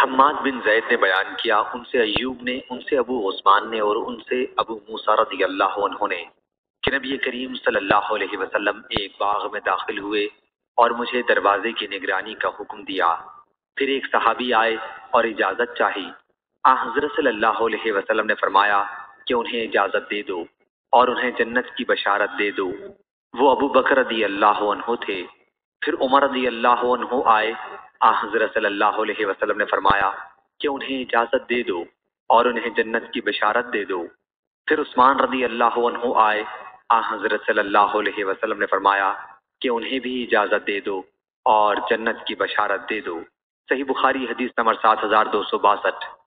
حماد بن زید نے بیان کیا، ان سے ایوب نے، ان سے ابو عثمان نے اور ان سے ابو موسیٰ رضی اللہ عنہ نے کہ نبی کریم صلی اللہ علیہ وسلم ایک باغ میں داخل ہوئے اور مجھے دروازے کی نگرانی کا حکم دیا۔ پھر ایک صحابی آئے اور اجازت چاہی۔ حضرت صلی اللہ علیہ وسلم نے فرمایا کہ انہیں اجازت دے دو اور انہیں جنت کی بشارت دے دو۔ وہ ابو بکر رضی اللہ عنہ تھے۔ پھر عمر رضی اللہ عنہ آئے۔ حضرت صلی اللہ علیہ وسلم نے فرمایا کہ انہیں اجازت دے دو اور انہیں جنت کی بشارت دے دو۔ پھر عثمان رضی اللہ عنہ آئے۔ حضرت صلی اللہ علیہ وسلم نے فرمایا کہ انہیں بھی اجازت دے دو اور جنت کی بشارت دے دو۔ صحیح بخاری حدیث نمبر 7262۔